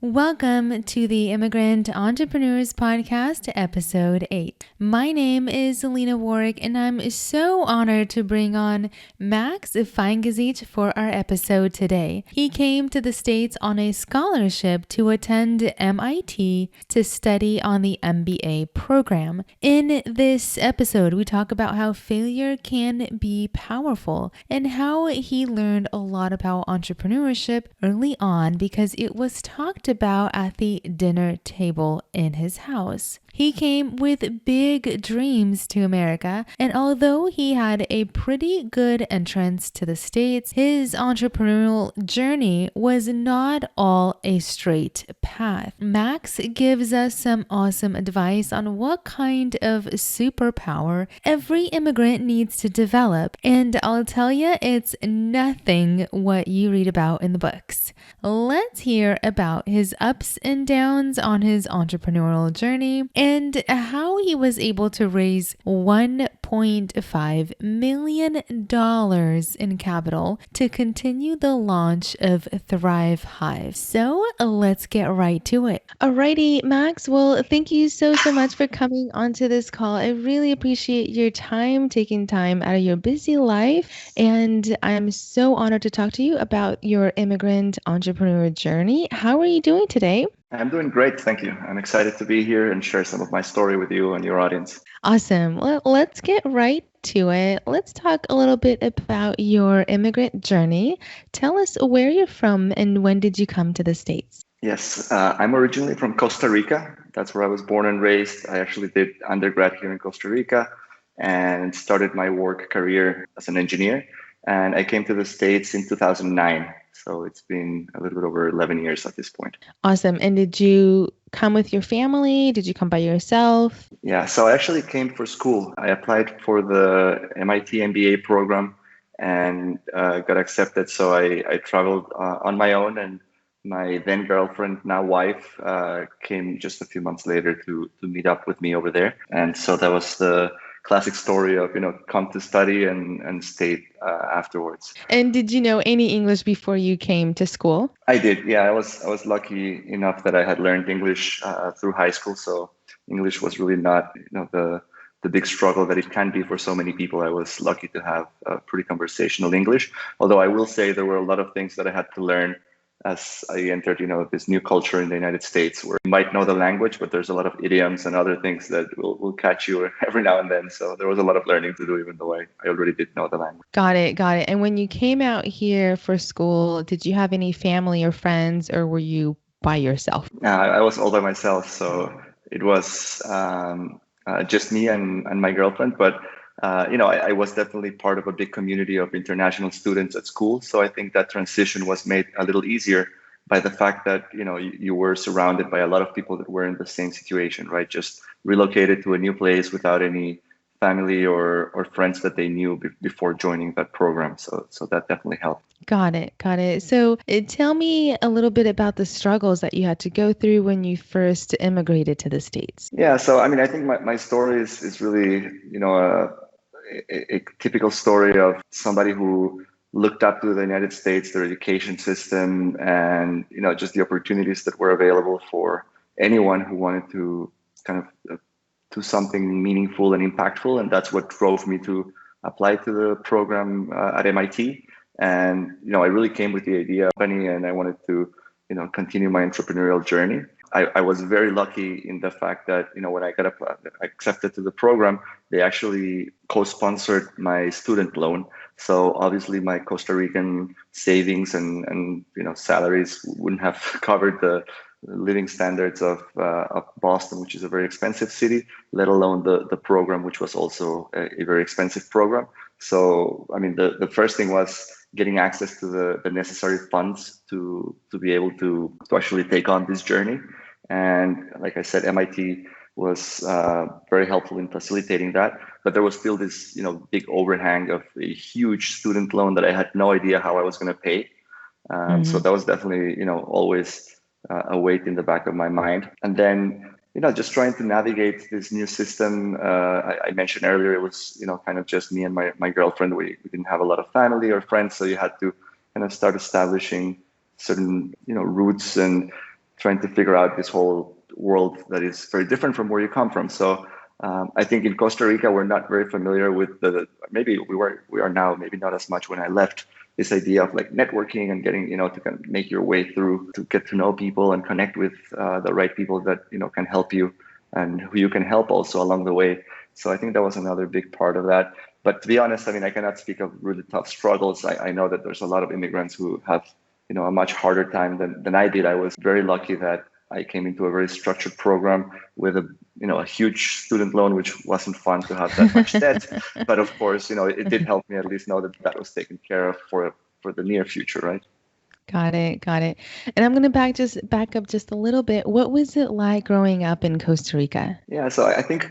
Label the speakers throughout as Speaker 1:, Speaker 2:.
Speaker 1: Welcome to the Immigrant Entrepreneurs Podcast, Episode 8. My name is Lena Warwick, and I'm so honored to bring on Max Faingezicht for our episode today. He came to the States on a scholarship to attend MIT to study on the MBA program. In this episode, we talk about how failure can be powerful and how he learned a lot about entrepreneurship early on because it was talked about at the dinner table in his house. He came with big dreams to America, and although he had a pretty good entrance to the States, his entrepreneurial journey was not all a straight path. Max gives us some awesome advice on what kind of superpower every immigrant needs to develop, and I'll tell you, it's nothing what you read about in the books. Let's hear about his ups and downs on his entrepreneurial journey and how he was able to raise $1.5 million in capital to continue the launch of ThriveHive. So let's get right to it. Alrighty, Max. Well, thank you so much for coming onto this call. I really appreciate your time, taking time out of your busy life. And I'm so honored to talk to you about your immigrant entrepreneur journey. How are you doing today?
Speaker 2: I'm doing great, thank you. I'm excited to be here and share some of my story with you and your audience.
Speaker 1: Awesome. Well, let's get right to it. Let's talk a little bit about your immigrant journey. Tell us where you're from and when did you come to the States?
Speaker 2: Yes, I'm originally from Costa Rica. That's where I was born and raised. I actually did undergrad here in Costa Rica and started my work career as an engineer. And I came to the States in 2009. So it's been a little bit over 11 years at this point.
Speaker 1: Awesome. And did you come with your family? Did you come by yourself?
Speaker 2: Yeah, so I actually came for school. I applied for the MIT MBA program and got accepted. So I traveled on my own, and my then girlfriend, now wife, came just a few months later to meet up with me over there. And so that was the classic story of, come to study and stayed afterwards.
Speaker 1: And did you know any English before you came to school?
Speaker 2: I did. Yeah, I was lucky enough that I had learned English through high school. So English was really not, the big struggle that it can be for so many people. I was lucky to have pretty conversational English. Although I will say there were a lot of things that I had to learn as I entered, this new culture in the United States where you might know the language, but there's a lot of idioms and other things that will catch you every now and then. So there was a lot of learning to do, even though I already did know the language.
Speaker 1: Got it. And when you came out here for school, did you have any family or friends, or were you by yourself?
Speaker 2: I was all by myself. So it was just me and my girlfriend. But I was definitely part of a big community of international students at school. So I think that transition was made a little easier by the fact that, you were surrounded by a lot of people that were in the same situation, right? Just relocated to a new place without any family or friends that they knew before joining that program. So that definitely helped.
Speaker 1: Got it. So tell me a little bit about the struggles that you had to go through when you first immigrated to the States.
Speaker 2: Yeah, so I think my story is really, a typical story of somebody who looked up to the United States, their education system, and, just the opportunities that were available for anyone who wanted to kind of do something meaningful and impactful. And that's what drove me to apply to the program at MIT. And, I really came with the idea of company, and I wanted to, continue my entrepreneurial journey. I was very lucky in the fact that, when I got accepted to the program, they actually co-sponsored my student loan. So obviously my Costa Rican savings and salaries wouldn't have covered the living standards of Boston, which is a very expensive city, let alone the program, which was also a very expensive program. So, the first thing was getting access to the necessary funds to be able to actually take on this journey. And like I said, MIT was very helpful in facilitating that. But there was still this, big overhang of a huge student loan that I had no idea how I was going to pay. So that was definitely, always a weight in the back of my mind. And then, just trying to navigate this new system. I mentioned earlier, it was, kind of just me and my girlfriend. We didn't have a lot of family or friends. So you had to kind of start establishing certain, routes and trying to figure out this whole world that is very different from where you come from. So I think in Costa Rica, we're not very familiar with maybe we are now, maybe not as much when I left, this idea of like networking and getting, to kind of make your way through, to get to know people and connect with the right people that, can help you and who you can help also along the way. So I think that was another big part of that. But to be honest, I mean, I cannot speak of really tough struggles. I know that there's a lot of immigrants who have, a much harder time than I did. I was very lucky that I came into a very structured program with a huge student loan, which wasn't fun to have that much debt. But of course, it did help me at least know that that was taken care of for the near future, right?
Speaker 1: Got it. Got it. And I'm going to back up just a little bit. What was it like growing up in Costa Rica?
Speaker 2: Yeah, so I think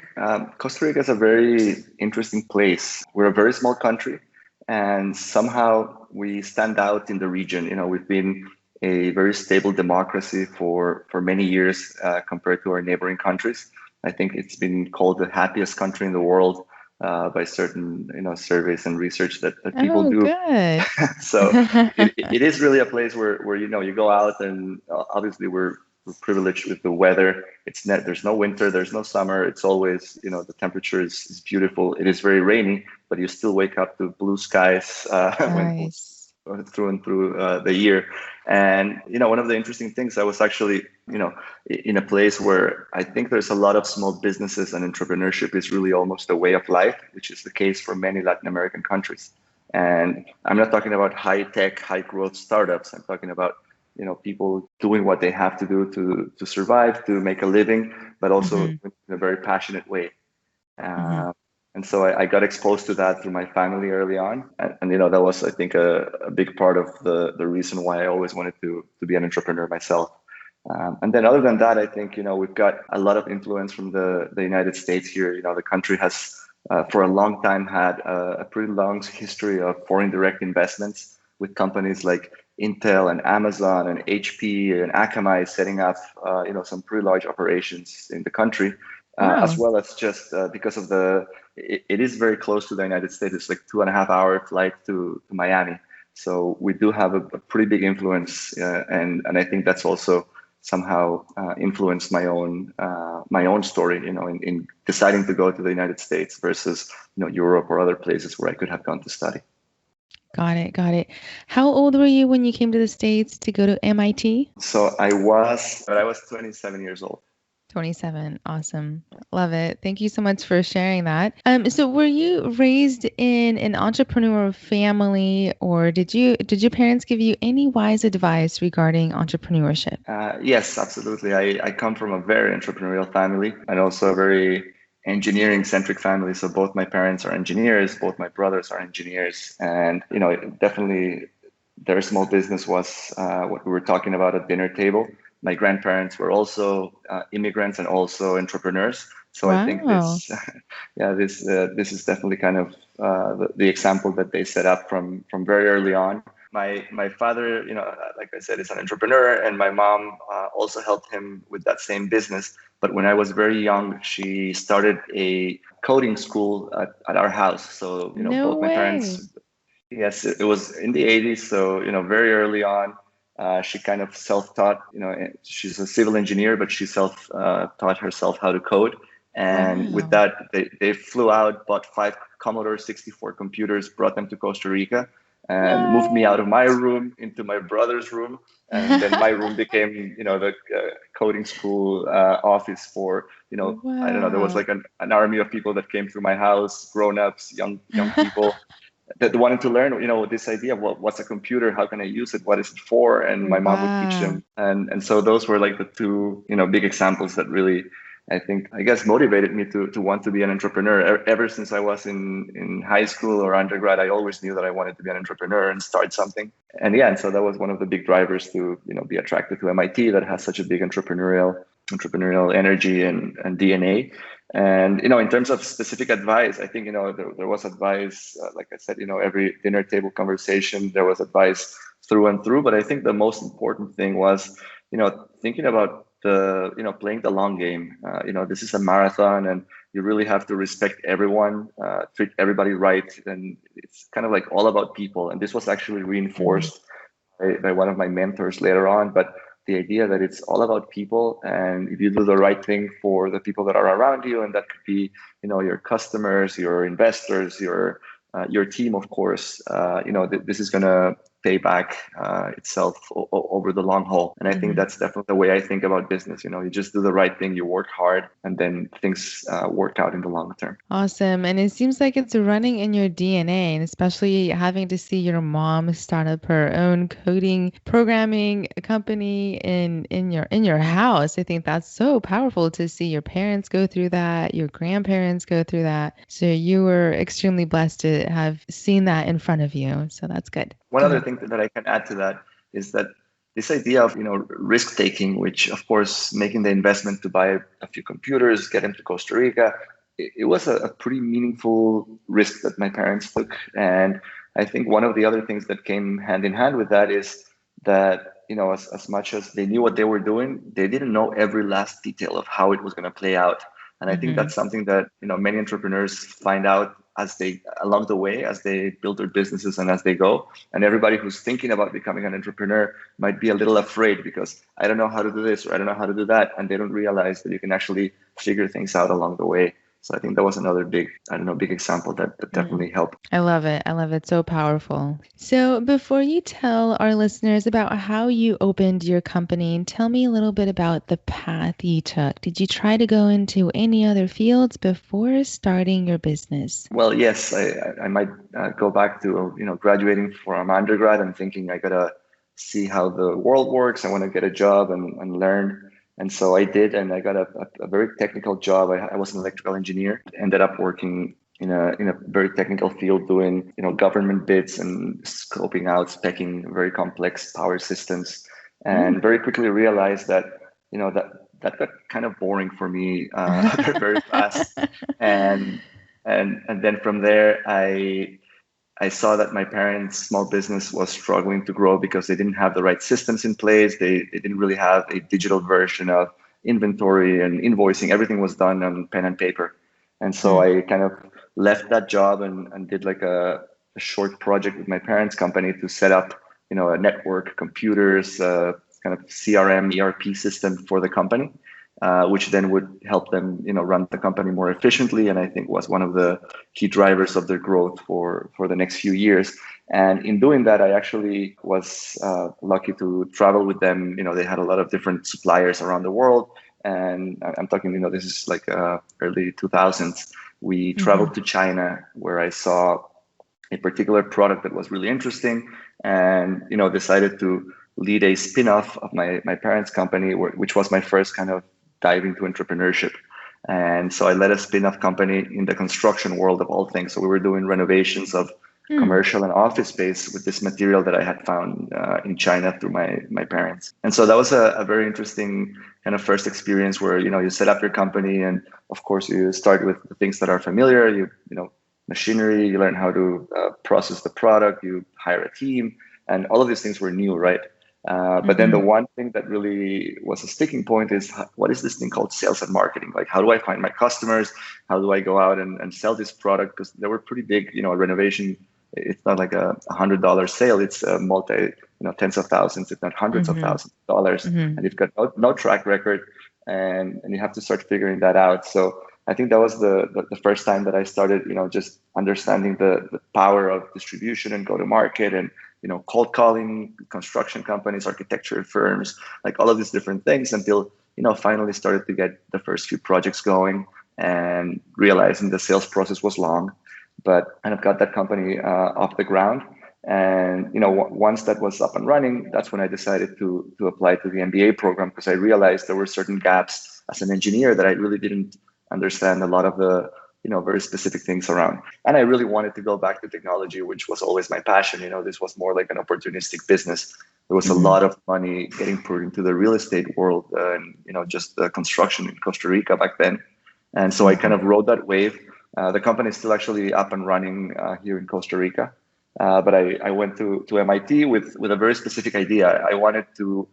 Speaker 2: Costa Rica is a very interesting place. We're a very small country, and somehow we stand out in the region. We've been a very stable democracy for many years compared to our neighboring countries. I think it's been called the happiest country in the world by certain surveys and research that people
Speaker 1: Oh,
Speaker 2: do.
Speaker 1: good.
Speaker 2: So it is really a place where you go out, and obviously we're privileged with the weather. There's no winter, there's no summer. It's always, the temperature is beautiful. It is very rainy, but you still wake up to blue skies
Speaker 1: Nice.
Speaker 2: through and through the year. And one of the interesting things, I was actually in a place where I think there's a lot of small businesses, and entrepreneurship is really almost a way of life, which is the case for many Latin American countries. And I'm not talking about high tech, high growth startups. I'm talking about people doing what they have to do to survive, to make a living, but also in a very passionate way. And so I got exposed to that through my family early on. And that was, I think, a big part of the reason why I always wanted to be an entrepreneur myself. And then other than that, I think, we've got a lot of influence from the United States here. The country has, for a long time, had a pretty long history of foreign direct investments with companies like Intel and Amazon and HP and Akamai setting up, some pretty large operations in the country, as well as just because of it is very close to the United States. It's like 2.5 hour flight to Miami. So we do have a pretty big influence, and I think that's also somehow influenced my own story, in deciding to go to the United States versus Europe or other places where I could have gone to study.
Speaker 1: Got it. Got it. How old were you when you came to the States to go to MIT?
Speaker 2: So I was 27 years old.
Speaker 1: 27. Awesome. Love it. Thank you so much for sharing that. So were you raised in an entrepreneurial family, or did your parents give you any wise advice regarding entrepreneurship?
Speaker 2: Yes, absolutely. I come from a very entrepreneurial family, and also a very engineering centric family. So both my parents are engineers, both my brothers are engineers, and definitely their small business was what we were talking about at dinner table. My grandparents were also immigrants and also entrepreneurs. So
Speaker 1: Wow.
Speaker 2: I think this is definitely kind of the example that they set up from very early on. My father, like I said, is an entrepreneur, and my mom also helped him with that same business. But when I was very young, she started a coding school at our house. So
Speaker 1: No
Speaker 2: both my
Speaker 1: way.
Speaker 2: parents. Yes, it was in the 80s. So very early on. She kind of self-taught, she's a civil engineer, but she self-taught herself how to code. And with that, they flew out, bought 5 Commodore 64 computers, brought them to Costa Rica, and moved me out of my room into my brother's room. And then my room became, the coding school office for, I don't know, there was like an army of people that came through my house, grown-ups, young people. That wanted to learn, this idea of what's a computer, how can I use it, what is it for, and my mom would teach them, and so those were like the two, big examples that really, I guess, motivated me to want to be an entrepreneur. Ever since I was in high school or undergrad, I always knew that I wanted to be an entrepreneur and start something. And so that was one of the big drivers to be attracted to MIT, that has such a big entrepreneurial energy and DNA. And in terms of specific advice, I think there was advice, like I said, every dinner table conversation, there was advice through and through. But I think the most important thing was thinking about playing the long game. This is a marathon, and you really have to respect everyone, treat everybody right, and it's kind of like all about people. And this was actually reinforced by one of my mentors later on. But the idea that it's all about people, and if you do the right thing for the people that are around you, and that could be, your customers, your investors, your team, of course, this is going to pay back itself over the long haul. And I think that's definitely the way I think about business. You just do the right thing, you work hard, and then things work out in the long term.
Speaker 1: Awesome. And it seems like it's running in your DNA, and especially having to see your mom start up her own coding programming company in your house. I think that's so powerful to see your parents go through that, your grandparents go through that. So you were extremely blessed to have seen that in front of you. So that's good.
Speaker 2: One other thing that I can add to that is that this idea of risk taking, which of course making the investment to buy a few computers, get them to Costa Rica, it was a pretty meaningful risk that my parents took. And I think one of the other things that came hand in hand with that is that as much as they knew what they were doing, they didn't know every last detail of how it was going to play out. And I think that's something that many entrepreneurs find out along the way, as they build their businesses and as they go. And everybody who's thinking about becoming an entrepreneur might be a little afraid because I don't know how to do this or I don't know how to do that, and they don't realize that you can actually figure things out along the way. So I think that was another big example that definitely helped.
Speaker 1: I love it. I love it. So powerful. So before you tell our listeners about how you opened your company, tell me a little bit about the path you took. Did you try to go into any other fields before starting your business?
Speaker 2: Well, yes, I might go back to, graduating from undergrad and thinking I gotta see how the world works. I want to get a job and learn. And so I did, and I got a very technical job. I was an electrical engineer, ended up working in a very technical field doing, government bids and scoping out, specing very complex power systems, and very quickly realized that, that got kind of boring for me very fast. And then from there, I saw that my parents' small business was struggling to grow because they didn't have the right systems in place. They didn't really have a digital version of inventory and invoicing. Everything was done on pen and paper. And so I kind of left that job and did like a short project with my parents' company to set up, a network, computers, kind of CRM, ERP system for the company. Which then would help them, run the company more efficiently, and I think was one of the key drivers of their growth for the next few years. And in doing that, I actually was lucky to travel with them. They had a lot of different suppliers around the world, and I'm talking, this is like early 2000s. We traveled to China, where I saw a particular product that was really interesting, and decided to lead a spin-off of my parents' company, which was my first kind of dive into entrepreneurship. And so I led a spin-off company in the construction world of all things. So we were doing renovations of commercial and office space with this material that I had found in China through my parents. And so that was a very interesting kind of first experience where, you set up your company, and of course you start with the things that are familiar, machinery, you learn how to process the product, you hire a team, and all of these things were new, right? But then the one thing that really was a sticking point is what is this thing called sales and marketing? Like, how do I find my customers? How do I go out and sell this product? Because they were pretty big, renovation. It's not like a $100 sale. It's a multi, tens of thousands, if not hundreds of thousands of dollars. And you've got no track record, and you have to start figuring that out. So I think that was the first time that I started, just understanding the power of distribution and go to market, and cold calling construction companies, architecture firms, like all of these different things, until, finally started to get the first few projects going and realizing the sales process was long, but kind of got that company off the ground. And, once that was up and running, that's when I decided to apply to the MBA program, because I realized there were certain gaps as an engineer that I really didn't understand a lot of the very specific things around. And I really wanted to go back to technology, which was always my passion. This was more like an opportunistic business. There was a lot of money getting put into the real estate world and, just the construction in Costa Rica back then. And so I kind of rode that wave. The company is still actually up and running here in Costa Rica. But I went to MIT with a very specific idea. I wanted to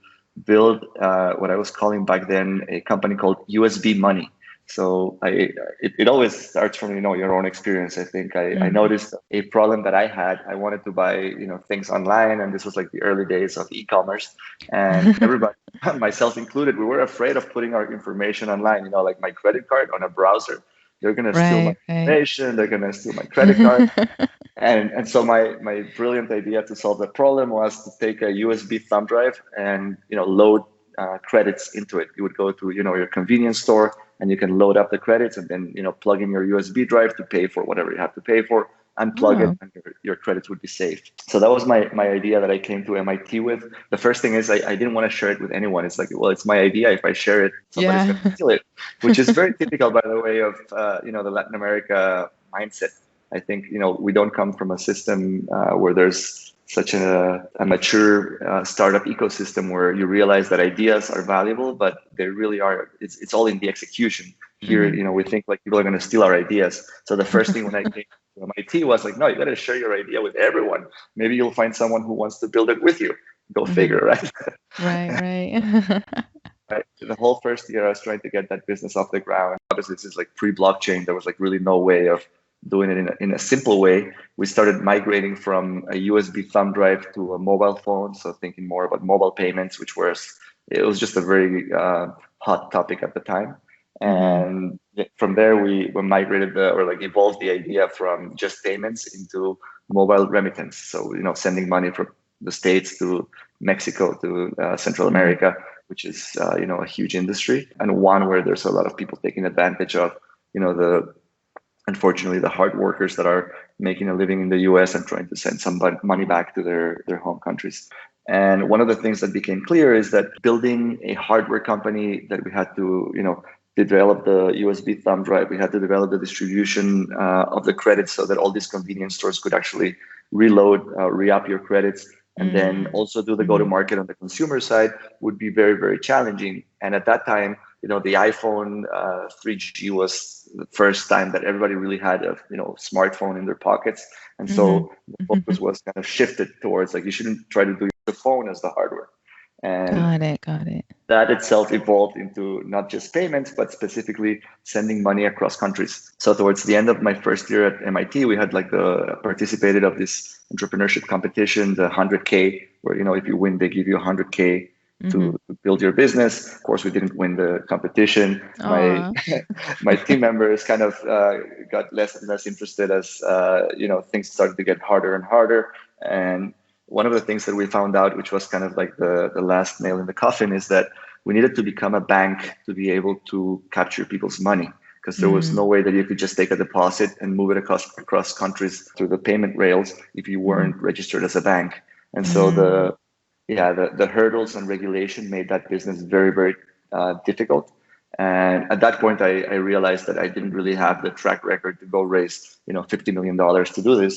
Speaker 2: build what I was calling back then a company called USB Money. So it always starts from, your own experience. I think I
Speaker 1: Mm.
Speaker 2: noticed a problem that I had. I wanted to buy, things online, and this was like the early days of e-commerce, and everybody, myself included, we were afraid of putting our information online. Like my credit card on a browser, they're gonna steal my
Speaker 1: Right, right.
Speaker 2: information. They're gonna steal my credit card. And so my brilliant idea to solve that problem was to take a USB thumb drive and load credits into it. You would go to your convenience store and you can load up the credits and then plug in your USB drive to pay for whatever you have to pay for, unplug it,
Speaker 1: Oh,
Speaker 2: and your credits would be saved. So that was my idea that I came to MIT with. The first thing is I didn't want to share it with anyone. It's like, well, it's my idea. If I share it, somebody's
Speaker 1: yeah.
Speaker 2: going to steal it, which is very typical, by the way, of the Latin America mindset. I think we don't come from a system where there's such a mature startup ecosystem where you realize that ideas are valuable, but they really are. It's all in the execution. Here,
Speaker 1: Hmm.
Speaker 2: we think like people are going to steal our ideas. So the first thing when I came to MIT was like, no, you got to share your idea with everyone. Maybe you'll find someone who wants to build it with you. Go
Speaker 1: Hmm.
Speaker 2: figure, right?
Speaker 1: Right, right.
Speaker 2: Right. The whole first year, I was trying to get that business off the ground. Obviously, this is like pre-blockchain. There was like really no way of doing it in a simple way. We started migrating from a USB thumb drive to a mobile phone. So thinking more about mobile payments, it was just a very hot topic at the time.
Speaker 1: Hmm.
Speaker 2: And from there, we migrated or like evolved the idea from just payments into mobile remittance. So, sending money from the States to Mexico to Central
Speaker 1: Hmm.
Speaker 2: America, which is a huge industry, and one where there's a lot of people taking advantage of the unfortunately the hard workers that are making a living in the US and trying to send some money back to their home countries. And one of the things that became clear is that building a hardware company, that we had to develop the USB thumb drive, we had to develop the distribution of the credits so that all these convenience stores could actually reload, re-up your credits, and then
Speaker 1: Mm.
Speaker 2: also do the
Speaker 1: Hmm.
Speaker 2: go-to-market on the consumer side would be very, very challenging. And at that time, the iPhone 3G was the first time that everybody really had a smartphone in their pockets, and
Speaker 1: Hmm.
Speaker 2: so the focus was kind of shifted towards like you shouldn't try to do the phone as the hardware. And
Speaker 1: Got it, got it.
Speaker 2: that itself evolved into not just payments, but specifically sending money across countries. So towards the end of my first year at MIT, we had like participated of this entrepreneurship competition, the 100K, where, if you win, they give you 100K
Speaker 1: Hmm.
Speaker 2: to build your business. Of course, we didn't win the competition. My
Speaker 1: Aw.
Speaker 2: my team members kind of got less and less interested as things started to get harder and harder. And one of the things that we found out, which was kind of like the last nail in the coffin, is that we needed to become a bank to be able to capture people's money, because there was no
Speaker 1: Mm.
Speaker 2: way that you could just take a deposit and move it across countries through the payment rails if you
Speaker 1: Mhm.
Speaker 2: weren't registered as a bank. And so
Speaker 1: Mm.
Speaker 2: the hurdles and regulation made that business very, very difficult. And at that point, I realized that I didn't really have the track record to go raise, $50 million to do this.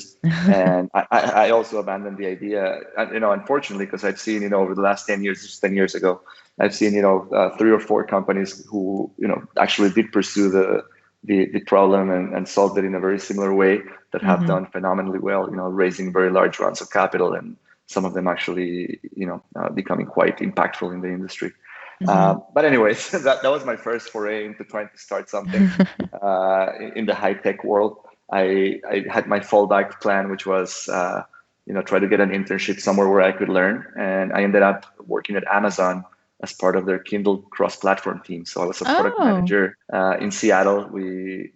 Speaker 2: And I also abandoned the idea, unfortunately, because I've seen, over the last 10 years, just 10 years ago, I've seen, 3 or 4 companies who, actually did pursue the problem and solved it in a very similar way, that have
Speaker 1: Mhm.
Speaker 2: done phenomenally well, raising very large rounds of capital, and some of them actually, becoming quite impactful in the industry.
Speaker 1: Mhm.
Speaker 2: But anyways, that was my first foray into trying to start something in the high tech world. I had my fallback plan, which was, try to get an internship somewhere where I could learn. And I ended up working at Amazon as part of their Kindle cross-platform team. So I was a product
Speaker 1: Oh.
Speaker 2: manager in Seattle. We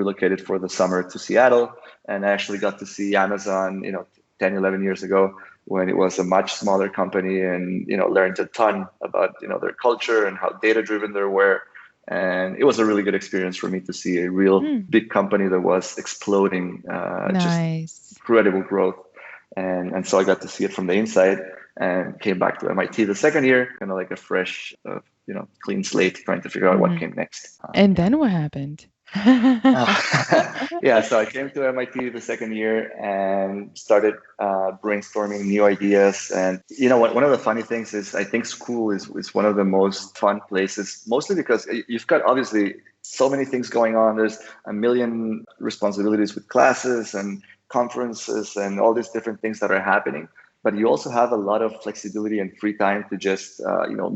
Speaker 2: relocated for the summer to Seattle, and I actually got to see Amazon, 10, 11 years ago, when it was a much smaller company, and learned a ton about their culture and how data driven they were. And it was a really good experience for me to see a real
Speaker 1: Mm.
Speaker 2: big company that was exploding, just
Speaker 1: Nice.
Speaker 2: incredible growth. And so I got to see it from the inside, and came back to MIT the second year, kind of like a fresh, clean slate, trying to figure out what
Speaker 1: Mhm.
Speaker 2: came next.
Speaker 1: And then what happened?
Speaker 2: Yeah, so I came to MIT the second year and started brainstorming new ideas. And one of the funny things is, I think school is one of the most fun places, mostly because you've got obviously so many things going on. There's a million responsibilities with classes and conferences and all these different things that are happening. But you also have a lot of flexibility and free time to just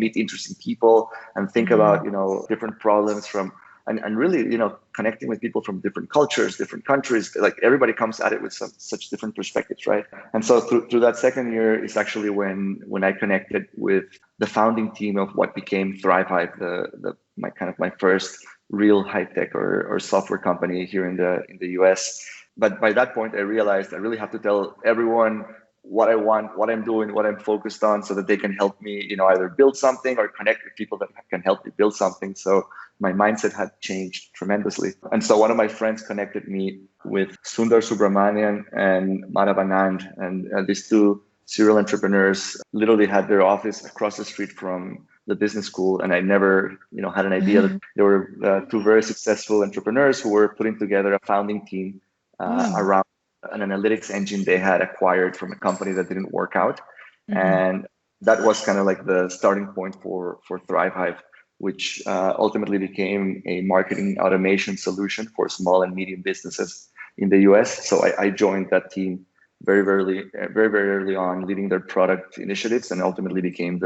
Speaker 2: meet interesting people and think about
Speaker 1: Mhm.
Speaker 2: different problems from and really, connecting with people from different cultures, different countries. Like everybody comes at it with such different perspectives, right? And so through that second year is actually when I connected with the founding team of what became ThriveHive, my first real high tech or software company here in the US. But by that point, I realized I really have to tell everyone what I want, what I'm doing, what I'm focused on, so that they can help me, either build something or connect with people that can help me build something. So my mindset had changed tremendously. And so one of my friends connected me with Sundar Subramanian and Madhav Anand, and these two serial entrepreneurs literally had their office across the street from the business school, and I never, had an idea that they were two very successful entrepreneurs who were putting together a founding team around an analytics engine they had acquired from a company that didn't work out. And that was kind of like the starting point for ThriveHive, which ultimately became a marketing automation solution for small and medium businesses in the US. So I joined that team very early on, leading their product initiatives, and ultimately became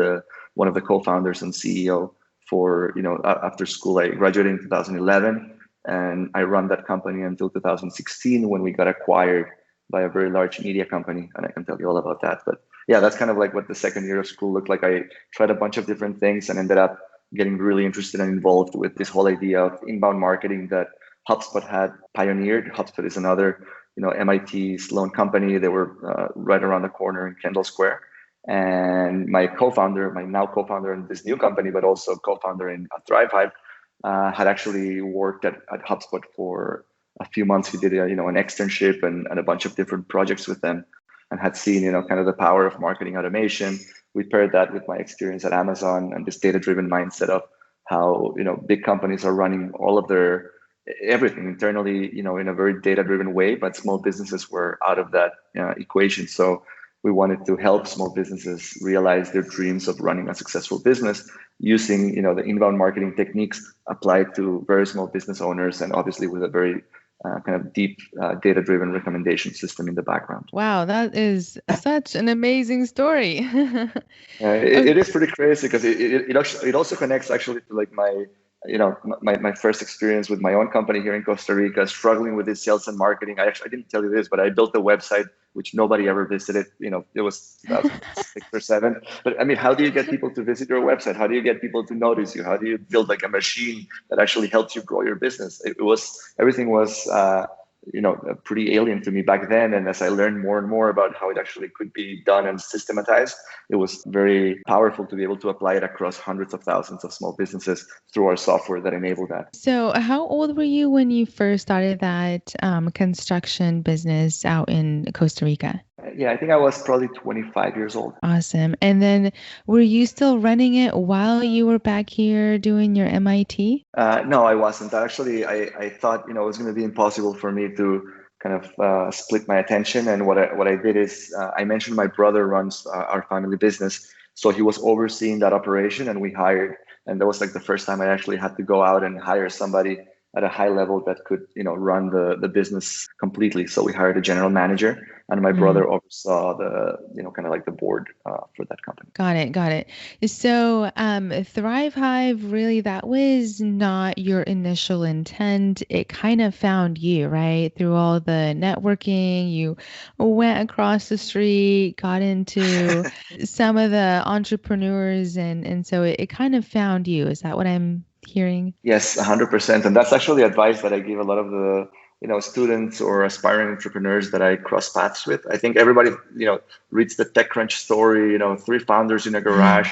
Speaker 2: one of the co-founders and CEO for, after school. I graduated in 2011. And I ran that company until 2016 when we got acquired by a very large media company. And I can tell you all about that. But yeah, that's kind of like what the second year of school looked like. I tried a bunch of different things and ended up getting really interested and involved with this whole idea of inbound marketing that HubSpot had pioneered. HubSpot is another, MIT Sloan company. They were right around the corner in Kendall Square. And my now co-founder in this new company, but also co-founder in ThriveHive, had actually worked at HubSpot for a few months. He did an externship and a bunch of different projects with them, and had seen kind of the power of marketing automation. We paired that with my experience at Amazon and this data-driven mindset of how big companies are running all of their everything internally, in a very data-driven way, but small businesses were out of that equation. So we wanted to help small businesses realize their dreams of running a successful business using, the inbound marketing techniques applied to very small business owners, and obviously with a very kind of deep data-driven recommendation system in the background.
Speaker 1: Wow, that is such an amazing story.
Speaker 2: It is pretty crazy because it also connects actually to like my first experience with my own company here in Costa Rica, struggling with this sales and marketing. I didn't tell you this, but I built a website which nobody ever visited. It was 2006 or 7. But I mean, how do you get people to visit your website? How do you get people to notice you? How do you build like a machine that actually helps you grow your business? Everything was pretty alien to me back then. And as I learned more and more about how it actually could be done and systematized, it was very powerful to be able to apply it across hundreds of thousands of small businesses through our software that enabled that.
Speaker 1: So how old were you when you first started that construction business out in Costa Rica?
Speaker 2: Yeah, I think I was probably 25 years old.
Speaker 1: Awesome. And then were you still running it while you were back here doing your MIT?
Speaker 2: No, I wasn't. Actually, I thought, it was going to be impossible for me to kind of split my attention. And what I did is I mentioned my brother runs our family business. So he was overseeing that operation, and we hired, and that was like the first time I actually had to go out and hire somebody at a high level that could, run the business completely. So we hired a general manager, and my brother oversaw the, kind of like the board for that company.
Speaker 1: Got it. So ThriveHive, really, that was not your initial intent. It kind of found you, right? Through all the networking, you went across the street, got into some of the entrepreneurs, and so it kind of found you. Is that what I'm hearing?
Speaker 2: Yes, 100%. And that's actually advice that I give a lot of the students or aspiring entrepreneurs that I cross paths with. I think everybody reads the TechCrunch story, 3 founders in a garage.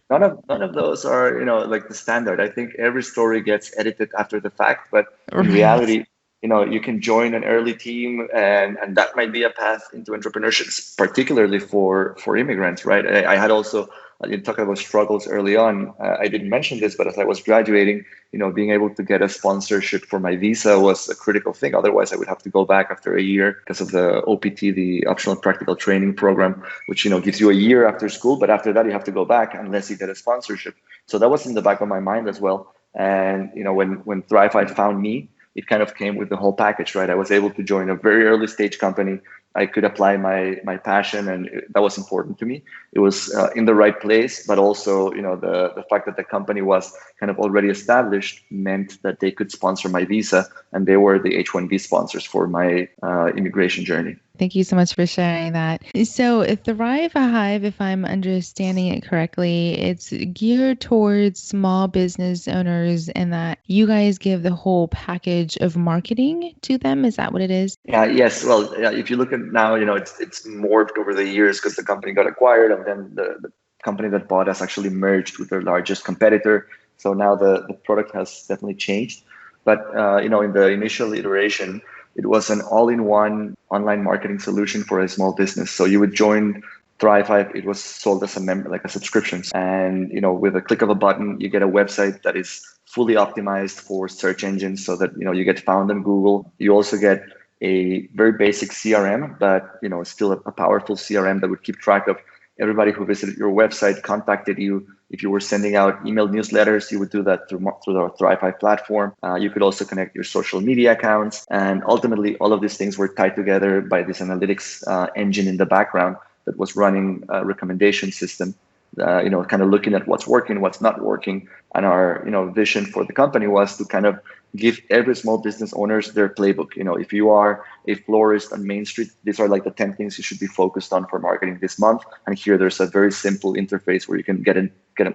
Speaker 2: None of those are like the standard. I think every story gets edited after the fact, but in reality, you can join an early team, and that might be a path into entrepreneurship, particularly for immigrants, right? I had also, you talk about struggles early on. I didn't mention this, but as I was graduating, being able to get a sponsorship for my visa was a critical thing. Otherwise, I would have to go back after a year because of the OPT, the optional practical training program, which gives you a year after school. But after that, you have to go back unless you get a sponsorship. So that was in the back of my mind as well. And when ThriveHive found me, it kind of came with the whole package, right? I was able to join a very early stage company I could apply my passion, and that was important to me. It was in the right place, but also, the fact that the company was kind of already established meant that they could sponsor my visa, and they were the H-1B sponsors for my immigration journey.
Speaker 1: Thank you so much for sharing that. So, ThriveHive, if I'm understanding it correctly, it's geared towards small business owners and that you guys give the whole package of marketing to them. Is that what it is?
Speaker 2: Yes. Well, if you look at now, it's morphed over the years because the company got acquired, and then the company that bought us actually merged with their largest competitor. So now the product has definitely changed. But in the initial iteration, it was an all-in-one online marketing solution for a small business. So you would join ThriveHive. It was sold as a member, like a subscription, and with a click of a button, you get a website that is fully optimized for search engines, so that you get found on Google. You also get a very basic CRM, but still a powerful CRM that would keep track of everybody who visited your website, contacted you. If you were sending out email newsletters, you would do that through the ThriveHive platform. You could also connect your social media accounts, and ultimately, all of these things were tied together by this analytics engine in the background that was running a recommendation system. Kind of looking at what's working, what's not working, and our vision for the company was to kind of give every small business owners their playbook. If you are a florist on Main Street, these are like the 10 things you should be focused on for marketing this month. And here there's a very simple interface where you can get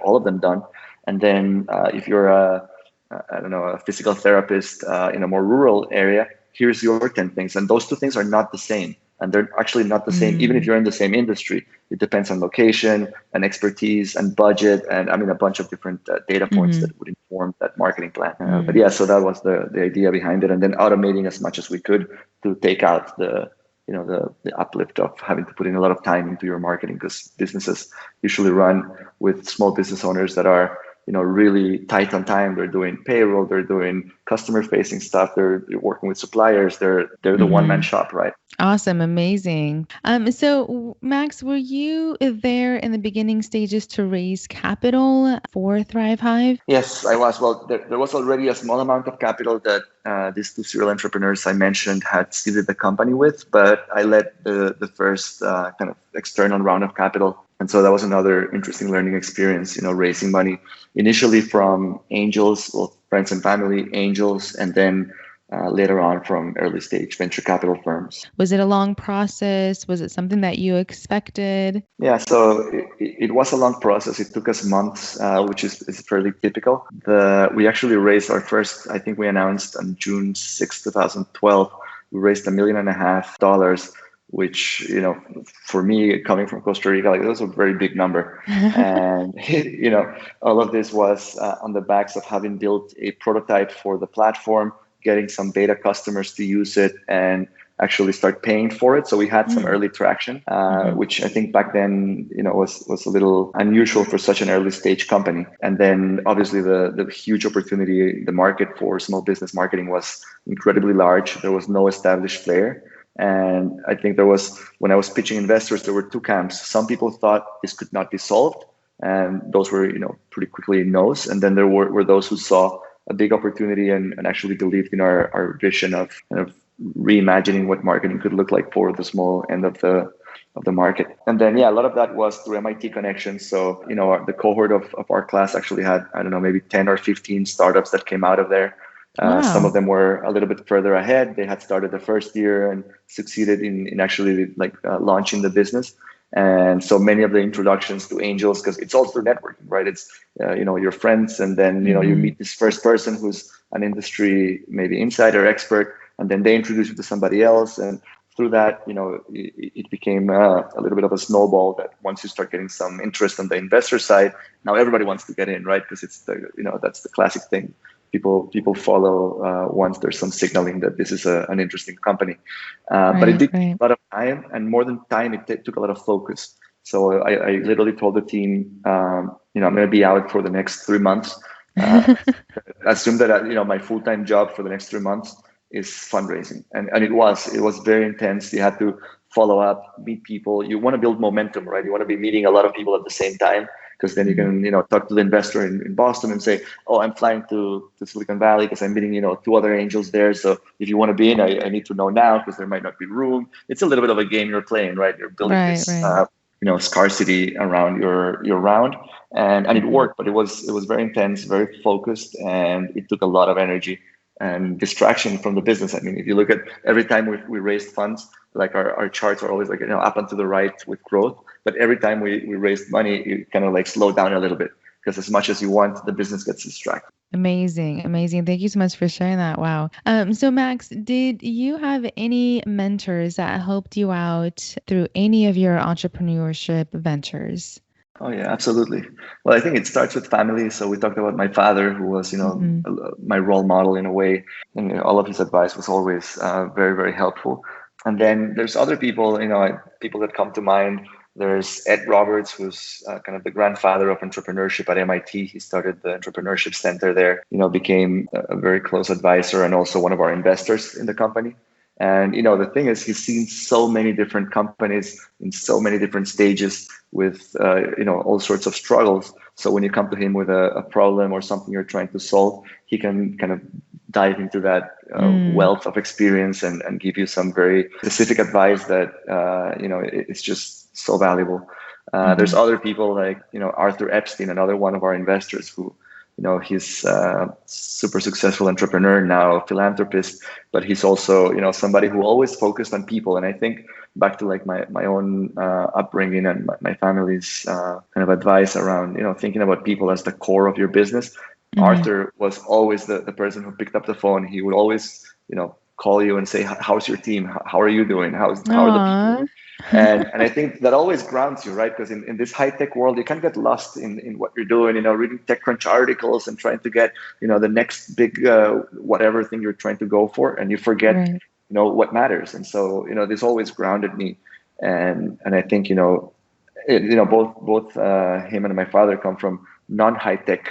Speaker 2: all of them done. And then if you're a physical therapist in a more rural area, here's your 10 things. And those two things are not the same. And they're actually not the same, even if you're in the same industry. It depends on location and expertise and budget, and a bunch of different data points that would inform that marketing plan. But yeah, so that was the idea behind it, and then automating as much as we could to take out the uplift of having to put in a lot of time into your marketing, because businesses usually run with small business owners that are really tight on time. They're doing payroll, they're doing customer facing stuff, they're working with suppliers, they're the one-man shop, right?
Speaker 1: Awesome. Amazing. So Max, were you there in the beginning stages to raise capital for ThriveHive?
Speaker 2: Yes, I was. Well, there was already a small amount of capital that these two serial entrepreneurs I mentioned had seeded the company with, but I led the first kind of external round of capital. And so that was another interesting learning experience, raising money initially from angels, well, friends and family, angels, and then later on from early stage venture capital firms.
Speaker 1: Was it a long process? Was it something that you expected?
Speaker 2: Yeah, so it was a long process. It took us months, which is fairly typical. We actually raised our first, I think we announced on June 6, 2012, we raised $1.5 million, which, for me, coming from Costa Rica, like, that was a very big number. And, all of this was on the backs of having built a prototype for the platform, getting some beta customers to use it, and actually start paying for it. So we had some early traction, which I think back then, was a little unusual for such an early stage company. And then obviously the huge opportunity, the market for small business marketing was incredibly large. There was no established player. And I think when I was pitching investors, there were two camps. Some people thought this could not be solved, and those were, pretty quickly no's. And then there were those who saw a big opportunity and actually believed in our vision of kind of reimagining what marketing could look like for the small end of the market. And then, a lot of that was through MIT connections. So, the cohort of our class actually had, I don't know, maybe 10 or 15 startups that came out of there.
Speaker 1: Wow.
Speaker 2: Some of them were a little bit further ahead. They had started the first year and succeeded in actually launching the business. And so many of the introductions to angels, because it's all through networking, right? It's, your friends, and then, you meet this first person who's an industry, maybe insider expert, and then they introduce you to somebody else. And through that, it became a little bit of a snowball that once you start getting some interest on the investor side, now everybody wants to get in, right? Because it's that's the classic thing. People follow once there's some signaling that this is an interesting company. But it did take a lot of time, and more than time, it took a lot of focus. So I literally told the team, I'm going to be out for the next 3 months. Assume that my full-time job for the next 3 months is fundraising, and it was very intense. You had to follow up, meet people. You want to build momentum, right? You want to be meeting a lot of people at the same time. because then you can, talk to the investor in Boston and say, oh, I'm flying to Silicon Valley because I'm meeting, two other angels there. So if you want to be in, I need to know now because there might not be room. It's a little bit of a game you're playing, right? You're building
Speaker 1: Right,
Speaker 2: this,
Speaker 1: right.
Speaker 2: scarcity around your round, and it
Speaker 1: Mhm.
Speaker 2: worked, but it was very intense, very focused, and it took a lot of energy and distraction from the business. I mean, if you look at every time we raised funds, like our charts are always like, up and to the right with growth. But every time we raised money, it kind of like slowed down a little bit because as much as you want, the business gets distracted.
Speaker 1: Amazing, amazing. Thank you so much for sharing that. Wow. So Max, did you have any mentors that helped you out through any of your entrepreneurship ventures?
Speaker 2: Oh yeah, absolutely. Well, I think it starts with family. So we talked about my father, who was,
Speaker 1: Hmm.
Speaker 2: my role model in a way, and all of his advice was always very, very helpful. And then there's other people, people that come to mind. There's Ed Roberts, who's kind of the grandfather of entrepreneurship at MIT. He started the entrepreneurship center there. Became a very close advisor and also one of our investors in the company. And the thing is, he's seen so many different companies in so many different stages with all sorts of struggles. So when you come to him with a problem or something you're trying to solve, he can kind of dive into that
Speaker 1: Mm,
Speaker 2: wealth of experience and give you some very specific advice that it's just so valuable. There's
Speaker 1: hmm.
Speaker 2: other people like Arthur Epstein, another one of our investors who he's a super successful entrepreneur now, a philanthropist, but he's also somebody who always focused on people. And I think back to like my own upbringing and my family's kind of advice around thinking about people as the core of your business.
Speaker 1: Hmm.
Speaker 2: Arthur was always the person who picked up the phone. He would always call you and say, how's your team, how are you doing, how are the people?
Speaker 1: Aw.
Speaker 2: And I think that always grounds you, right? Because in this high tech world, you can get lost in what you're doing, reading TechCrunch articles and trying to get, the next big whatever thing you're trying to go for, and you forget,
Speaker 1: Right.
Speaker 2: what matters. And so, this always grounded me, and I think, both him and my father come from non-high tech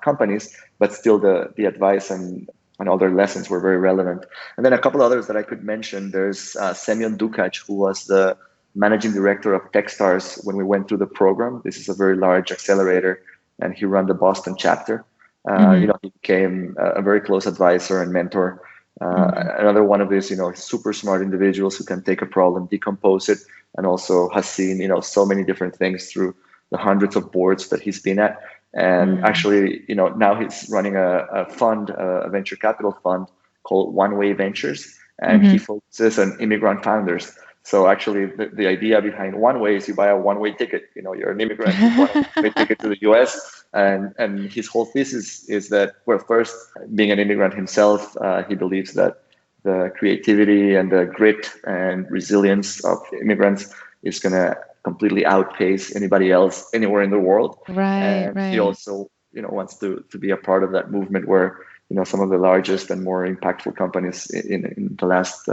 Speaker 2: companies, but still the advice and all their lessons were very relevant. And then a couple others that I could mention. There's Semyon Dukac, who was the managing director of Techstars when we went through the program. This is a very large accelerator, and he ran the Boston chapter.
Speaker 1: Hmm.
Speaker 2: He became a very close advisor and mentor.
Speaker 1: Hmm.
Speaker 2: Another one of these, super smart individuals who can take a problem, decompose it, and also has seen, so many different things through the hundreds of boards that he's been at. And
Speaker 1: Mm.
Speaker 2: actually, now he's running a fund, a venture capital fund called One Way Ventures, and he
Speaker 1: Hmm.
Speaker 2: focuses on immigrant founders. So actually, the idea behind One Way is you buy a one-way ticket. You're an immigrant, you buy a one-way ticket to the U.S. And his whole thesis is that, well, first, being an immigrant himself, he believes that the creativity and the grit and resilience of immigrants is going to completely outpace anybody else anywhere in the world.
Speaker 1: Right,
Speaker 2: And he
Speaker 1: right.
Speaker 2: also, wants to be a part of that movement where, some of the largest and more impactful companies in the last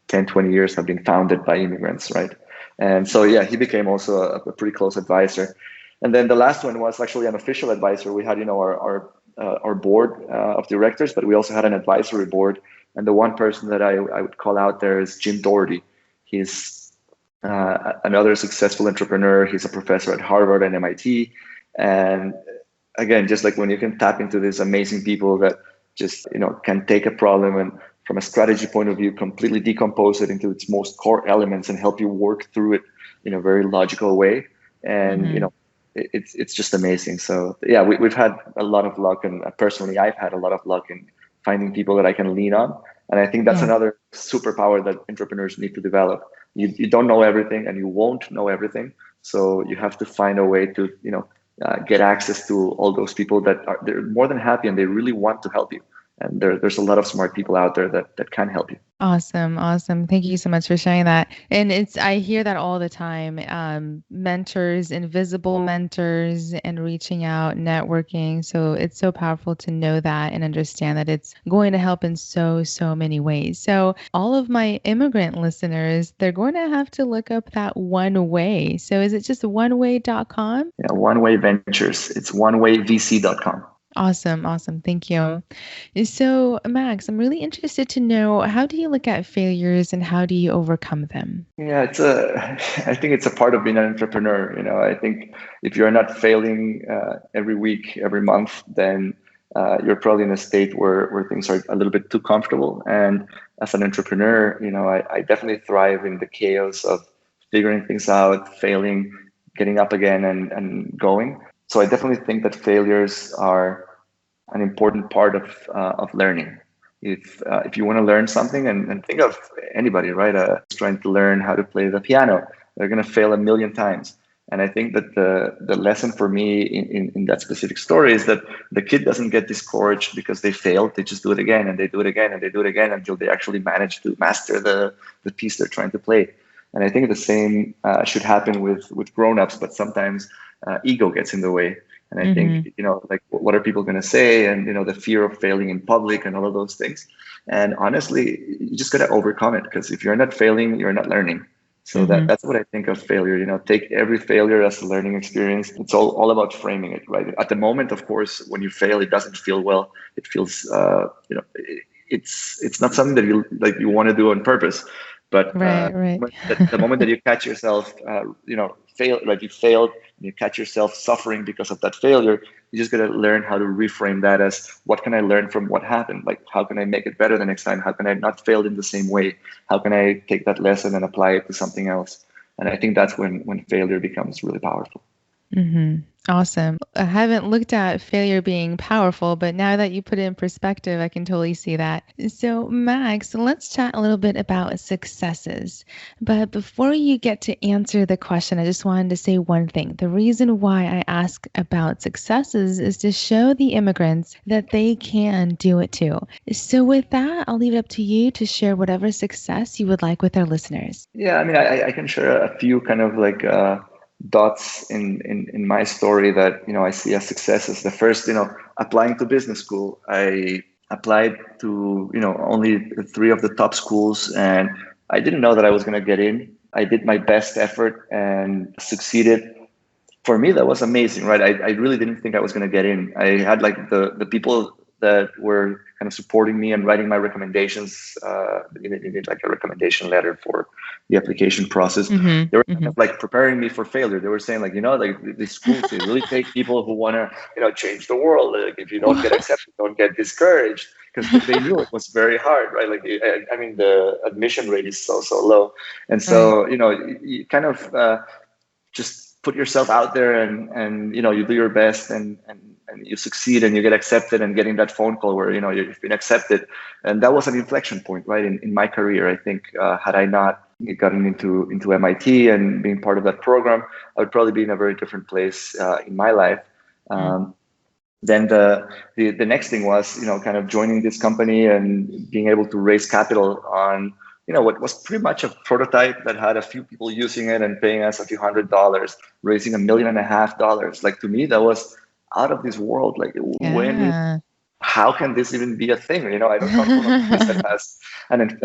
Speaker 2: 10, 20 years have been founded by immigrants, right? And so, yeah, he became also a pretty close advisor. And then the last one was actually an official advisor. We had, our board of directors, but we also had an advisory board. And the one person that I would call out there is Jim Doherty. He's another successful entrepreneur. He's a professor at Harvard and MIT. And again, just like when you can tap into these amazing people that just, can take a problem and from a strategy point of view, completely decompose it into its most core elements and help you work through it in a very logical way. And,
Speaker 1: Hmm.
Speaker 2: it's just amazing. So yeah, we've had a lot of luck, and personally, I've had a lot of luck in finding people that I can lean on. And I think that's
Speaker 1: Yeah.
Speaker 2: another superpower that entrepreneurs need to develop. You don't know everything, and you won't know everything. So you have to find a way to, get access to all those people that they're more than happy and they really want to help you. And there's a lot of smart people out there that can help you.
Speaker 1: Awesome, awesome. Thank you so much for sharing that. And I hear that all the time. Mentors, invisible mentors, and reaching out, networking. So it's so powerful to know that and understand that it's going to help in so, so many ways. So all of my immigrant listeners, they're going to have to look up that One Way. So is it just oneway.com?
Speaker 2: Yeah, One Way Ventures. It's onewayvc.com.
Speaker 1: Awesome. Awesome. Thank you. So, Max, I'm really interested to know, how do you look at failures and how do you overcome them?
Speaker 2: Yeah, I think it's a part of being an entrepreneur. I think if you're not failing every week, every month, then you're probably in a state where things are a little bit too comfortable. And as an entrepreneur, I definitely thrive in the chaos of figuring things out, failing, getting up again, and going. So I definitely think that failures are an important part of learning. If you want to learn something, and think of anybody, right? Trying to learn how to play the piano, they're going to fail a million times. And I think that the lesson for me in that specific story is that the kid doesn't get discouraged because they failed. They just do it again and they do it again and they do it again until they actually manage to master the piece they're trying to play. And I think the same should happen with grown-ups, but sometimes ego gets in the way. And I
Speaker 1: Mm-hmm.
Speaker 2: think, like, what are people going to say? And, the fear of failing in public and all of those things. And honestly, you just got to overcome it, because if you're not failing, you're not learning. So
Speaker 1: Mm-hmm.
Speaker 2: that's what I think of failure. Take every failure as a learning experience. It's all about framing it, right? At the moment, of course, when you fail, it doesn't feel well. It feels, it's not something that you want to do on purpose. But
Speaker 1: Right, right.
Speaker 2: the moment that you catch yourself, fail, like you failed, and you catch yourself suffering because of that failure, you just got to learn how to reframe that as, what can I learn from what happened? Like, how can I make it better the next time? How can I not fail in the same way? How can I take that lesson and apply it to something else? And I think that's when failure becomes really powerful.
Speaker 1: Mm-hmm. Awesome. I haven't looked at failure being powerful, but now that you put it in perspective, I can totally see that. So, Max, let's chat a little bit about successes. But before you get to answer the question, I just wanted to say one thing. The reason why I ask about successes is to show the immigrants that they can do it too. So, with that, I'll leave it up to you to share whatever success you would like with our listeners.
Speaker 2: Yeah, I mean, I can share a few kind of like dots in my story that I see as successes. The first, applying to business school. I applied to only three of the top schools, and I didn't know that I was going to get in. I did my best effort and succeeded. For me, that was amazing, right? I really didn't think I was going to get in. I had like the people that were kind of supporting me and writing my recommendations. You need like a recommendation letter for the application process.
Speaker 1: Mm-hmm.
Speaker 2: They were kind
Speaker 1: Mm-hmm.
Speaker 2: of like preparing me for failure. They were saying, like, like these schools, they really take people who want to, change the world. Like, if you don't get accepted, don't get discouraged, because they knew it was very hard, right? Like, I mean, the admission rate is so low, and
Speaker 1: Right.
Speaker 2: so you kind of just put yourself out there, and you do your best, and you succeed and you get accepted, and getting that phone call where you've been accepted. And that was an inflection point, right, in my career. I think had I not gotten into MIT and being part of that program, I would probably be in a very different place in my life. um, then the next thing was kind of joining this company and being able to raise capital on what was pretty much a prototype that had a few people using it and paying us a few $100s, raising $1.5 million. Like, to me, that was out of this world. Like,
Speaker 1: Yeah.
Speaker 2: how can this even be a thing? I don't come from a place that has an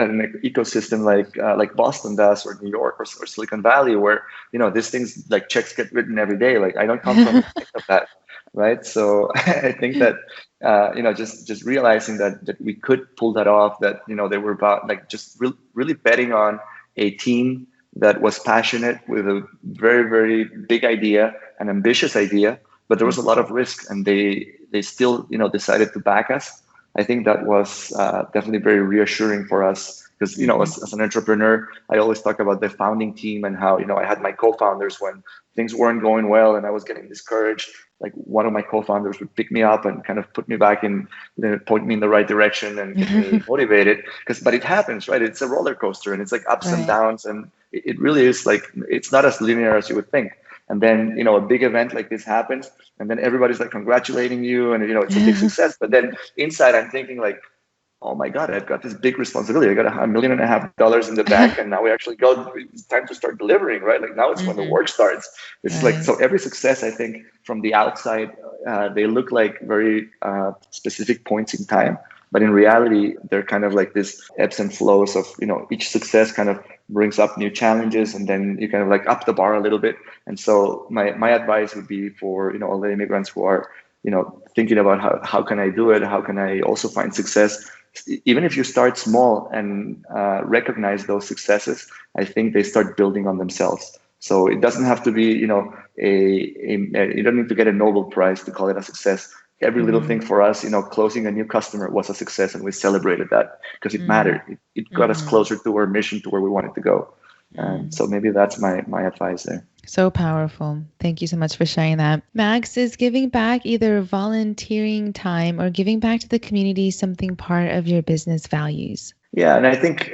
Speaker 2: ecosystem like Boston does, or New York, or Silicon Valley, where these things, like, checks get written every day. Like, I don't come from any of that, right? So I think that just realizing that we could pull that off, that they were about, like, just really betting on a team that was passionate, with a very, very big idea, an ambitious idea, but there was a lot of risk, and they still decided to back us. I think that was definitely very reassuring for us, because
Speaker 1: Mhm.
Speaker 2: as an entrepreneur, I always talk about the founding team, and how I had my co-founders when things weren't going well and I was getting discouraged. Like, one of my co-founders would pick me up and kind of put me back in, point me in the right direction and get me motivated. But it happens, right? It's a roller coaster, and it's like ups and
Speaker 1: Right.
Speaker 2: downs, and it really is, like, it's not as linear as you would think. And then a big event like this happens, and then everybody's like congratulating you, and it's a big success. But then inside, I'm thinking, like, oh my God, I've got this big responsibility. I got $1.5 million in the bank, and now we actually go. It's time to start delivering, right? Like, now it's when the
Speaker 1: Mhm.
Speaker 2: work starts. It's like,
Speaker 1: Right.
Speaker 2: so every success, I think, from the outside, they look like very specific points in time, but in reality, they're kind of like this ebbs and flows of each success kind of brings up new challenges, and then you kind of like up the bar a little bit. And so my advice would be for all the immigrants who are thinking about how can I do it? How can I also find success? Even if you start small and recognize those successes, I think they start building on themselves. So it doesn't have to be, you don't need to get a Nobel Prize to call it a success. Every little thing for us, closing a new customer was a success, and we celebrated that because it mattered. It got us closer to our mission, to where we wanted to go. And so maybe that's my advice there.
Speaker 1: So powerful. Thank you so much for sharing that. Max, is giving back, either volunteering time or giving back to the community, something part of your business values?
Speaker 2: Yeah, and I think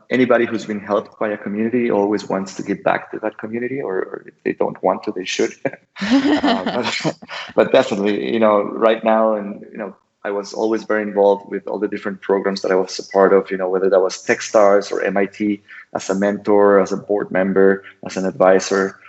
Speaker 2: anybody who's been helped by a community always wants to give back to that community, or if they don't want to, they should. But definitely, right now, and I was always very involved with all the different programs that I was a part of. Whether that was Techstars or MIT, as a mentor, as a board member, as an advisor.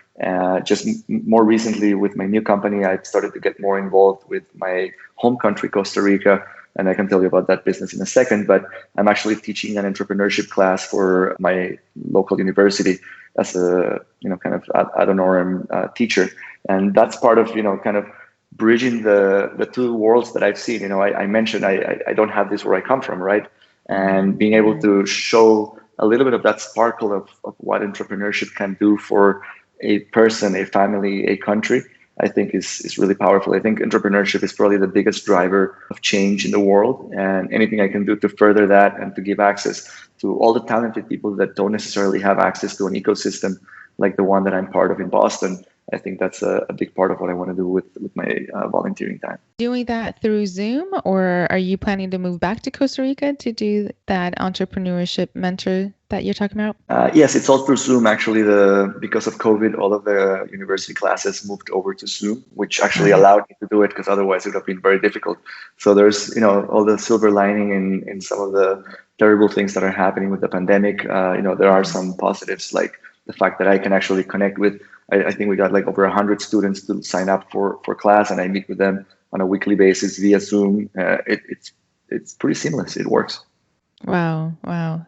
Speaker 2: Just more recently, with my new company, I've started to get more involved with my home country, Costa Rica. And I can tell you about that business in a second, but I'm actually teaching an entrepreneurship class for my local university as a, kind of ad honorem teacher. And that's part of, kind of bridging the two worlds that I've seen. I mentioned I don't have this where I come from, right? And being able to show a little bit of that sparkle of what entrepreneurship can do for a person, a family, a country, I think is really powerful. I think entrepreneurship is probably the biggest driver of change in the world, and anything I can do to further that and to give access to all the talented people that don't necessarily have access to an ecosystem like the one that I'm part of in Boston, I think that's a big part of what I want to do with my volunteering time.
Speaker 1: Doing that through Zoom, or are you planning to move back to Costa Rica to do that entrepreneurship mentor that you're talking about?
Speaker 2: Yes, it's all through Zoom. Actually, because of COVID, all of the university classes moved over to Zoom, which actually allowed me to do it, because otherwise it would have been very difficult. So there's, all the silver lining in some of the terrible things that are happening with the pandemic. There are some positives, like the fact that I can actually connect with. I think we got like over 100 students to sign up for class, and I meet with them on a weekly basis via Zoom. It's pretty seamless. It works.
Speaker 1: Wow.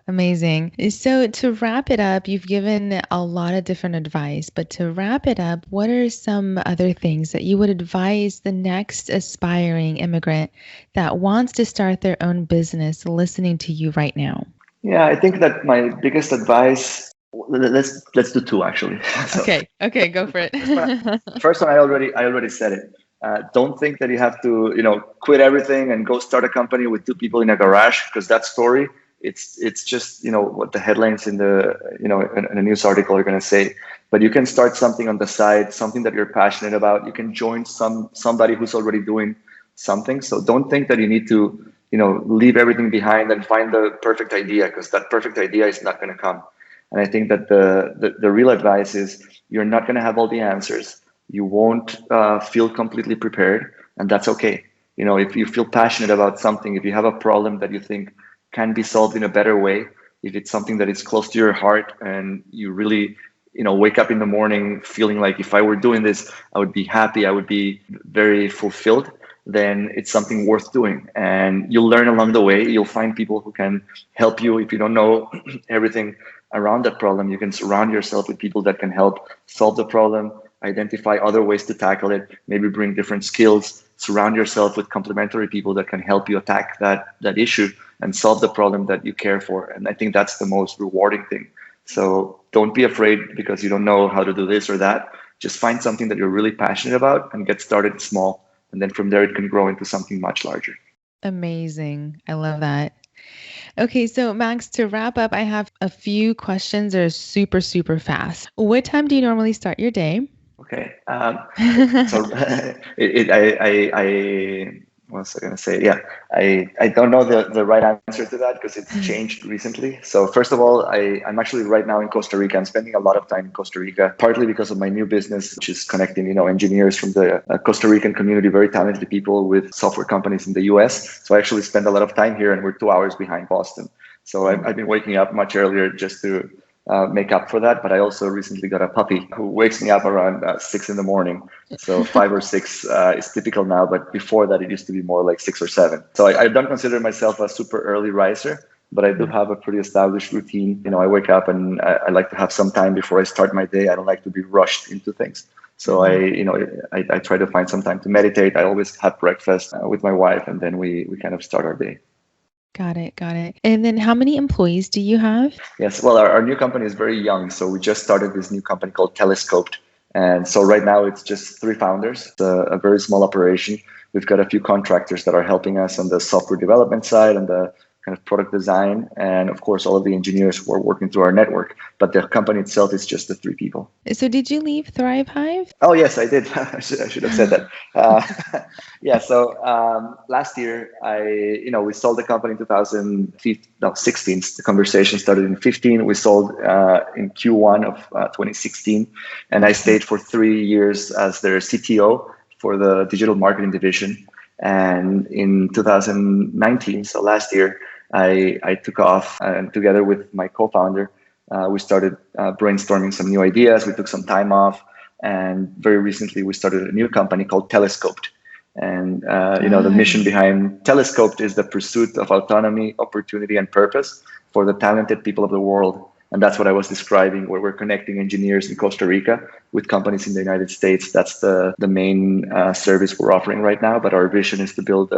Speaker 1: Amazing. So to wrap it up, you've given a lot of different advice, but to wrap it up, what are some other things that you would advise the next aspiring immigrant that wants to start their own business listening to you right now?
Speaker 2: Yeah, I think that my biggest advice, let's do two actually.
Speaker 1: Okay, go for it.
Speaker 2: First one, I already said it. Don't think that you have to, quit everything and go start a company with two people in a garage, because that story, it's just, what the headlines in the, in a news article are going to say. But you can start something on the side, something that you're passionate about. You can join somebody who's already doing something. So don't think that you need to, leave everything behind and find the perfect idea, because that perfect idea is not going to come. And I think that the real advice is, you're not going to have all the answers. You won't feel completely prepared, and that's okay. If you feel passionate about something, if you have a problem that you think can be solved in a better way, if it's something that is close to your heart, and you really, wake up in the morning feeling like, if I were doing this, I would be happy, I would be very fulfilled, then it's something worth doing. And you'll learn along the way. You'll find people who can help you. If you don't know everything around that problem, you can surround yourself with people that can help solve the problem, identify other ways to tackle it, maybe bring different skills, surround yourself with complementary people that can help you attack that issue and solve the problem that you care for. And I think that's the most rewarding thing. So don't be afraid because you don't know how to do this or that. Just find something that you're really passionate about and get started small. And then from there, it can grow into something much larger.
Speaker 1: Amazing. I love that. Okay, so Max, to wrap up, I have a few questions that are super, super fast. What time do you normally start your day?
Speaker 2: Okay. So what was I going to say? Yeah, I don't know the right answer to that because it's changed recently. So first of all, I'm actually right now in Costa Rica. I'm spending a lot of time in Costa Rica, partly because of my new business, which is connecting, engineers from the Costa Rican community, very talented people with software companies in the US. So I actually spend a lot of time here, and we're 2 hours behind Boston. So I've been waking up much earlier just to make up for that. But I also recently got a puppy who wakes me up around 6 in the morning. So 5 or 6 is typical now, but before that it used to be more like 6 or 7. So I don't consider myself a super early riser, but I do have a pretty established routine. I wake up and I like to have some time before I start my day. I don't like to be rushed into things. So I try to find some time to meditate. I always have breakfast with my wife, and then we kind of start our day.
Speaker 1: Got it. Got it. And then how many employees do you have?
Speaker 2: Yes, well, our new company is very young. So we just started this new company called Telescoped. And so right now it's just three founders. It's a very small operation. We've got a few contractors that are helping us on the software development side and the kind of product design. And of course, all of the engineers who are working through our network. But the company itself is just the three people.
Speaker 1: So did you leave ThriveHive?
Speaker 2: Oh, yes, I did. I should have said that. Yeah. So last year, we sold the company in 2016. The conversation started in 15. We sold in Q1 of 2016, and I stayed for 3 years as their CTO for the digital marketing division. And in 2019, so last year, I took off, and together with my co-founder, we started brainstorming some new ideas. We took some time off. And very recently, we started a new company called Telescoped. And, the mission behind Telescoped is the pursuit of autonomy, opportunity, and purpose for the talented people of the world. And that's what I was describing, where we're connecting engineers in Costa Rica with companies in the United States. That's the main service we're offering right now. But our vision is to build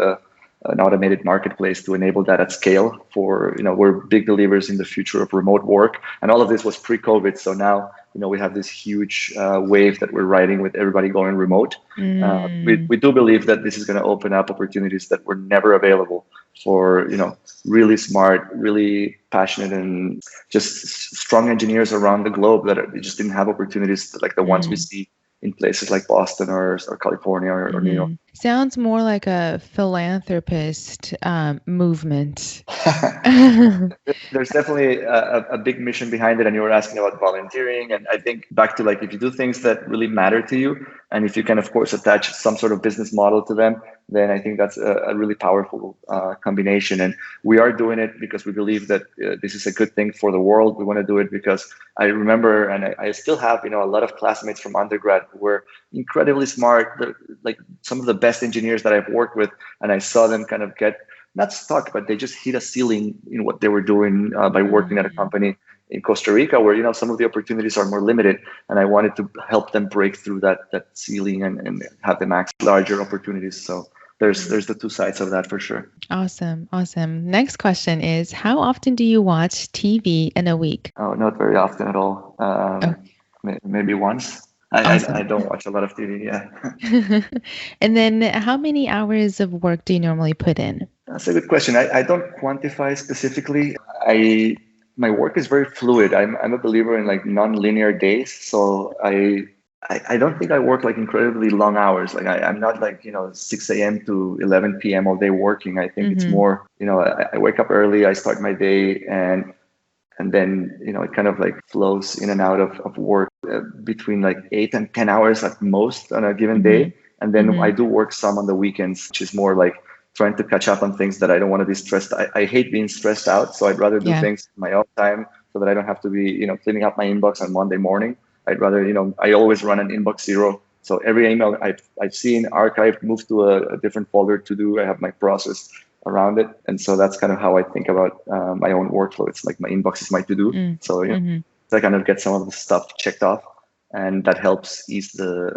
Speaker 2: an automated marketplace to enable that at scale for, we're big believers in the future of remote work. And all of this was pre-COVID. So now, we have this huge wave that we're riding with everybody going remote. We do believe that this is going to open up opportunities that were never available for, really smart, really passionate, and just strong engineers around the globe that just didn't have opportunities like the ones we see in places like Boston or California or New York.
Speaker 1: Sounds more like a philanthropist movement.
Speaker 2: There's definitely a big mission behind it. And you were asking about volunteering. And I think back to like, if you do things that really matter to you, and if you can, of course, attach some sort of business model to them, then I think that's a really powerful combination. And we are doing it because we believe that this is a good thing for the world. We want to do it because I remember, and I still have, a lot of classmates from undergrad who were incredibly smart, like some of the best engineers that I've worked with. And I saw them kind of get not stuck, but they just hit a ceiling in what they were doing by working at a company in Costa Rica, where some of the opportunities are more limited, and I wanted to help them break through that ceiling and have them access larger opportunities. So there's the two sides of that for sure.
Speaker 1: Awesome. Next question is, how often do you watch TV in a week?
Speaker 2: Oh, not very often at all. Maybe once. I don't watch a lot of TV. Yeah.
Speaker 1: And then how many hours of work do you normally put in?
Speaker 2: That's a good question. I don't quantify specifically. My work is very fluid. I'm a believer in like non-linear days. So I don't think I work like incredibly long hours. Like I'm not like, 6 a.m. to 11 p.m. all day working. I think it's more, I wake up early, I start my day, and then, it kind of like flows in and out of work between like 8 and 10 hours at most on a given day. And then I do work some on the weekends, which is more like trying to catch up on things that I don't want to be stressed. I hate being stressed out. So I'd rather do things in my own time so that I don't have to be, cleaning up my inbox on Monday morning. I'd rather, I always run an inbox zero. So every email I've seen archived, moved to a different folder to do. I have my process around it. And so that's kind of how I think about my own workflow. It's like my inbox is my to-do. So I kind of get some of the stuff checked off. And that helps ease the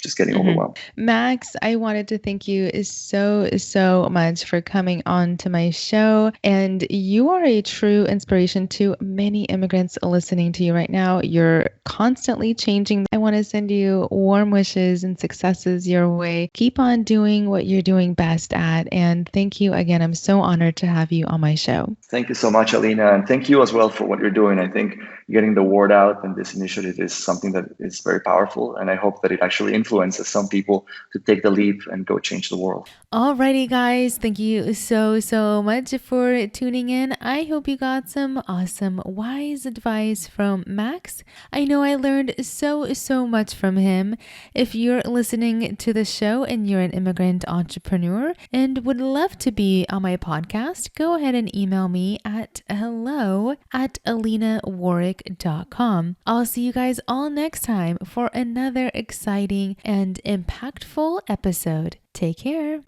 Speaker 2: just getting overwhelmed.
Speaker 1: Max, I wanted to thank you so much for coming on to my show. And you are a true inspiration to many immigrants listening to you right now. You're constantly changing. I want to send you warm wishes and successes your way. Keep on doing what you're doing best at. And thank you again. I'm so honored to have you on my show.
Speaker 2: Thank you so much, Alina. And thank you as well for what you're doing. I think getting the word out and this initiative is something that is very powerful. And I hope that it actually influences some people to take the leap and go change the world.
Speaker 1: Alrighty, guys. Thank you so much for tuning in. I hope you got some awesome, wise advice from Max. I know I learned so much from him. If you're listening to the show and you're an immigrant entrepreneur and would love to be on my podcast, go ahead and email me at hello@alinawarwick.com. I'll see you guys all next time for another exciting and impactful episode. Take care.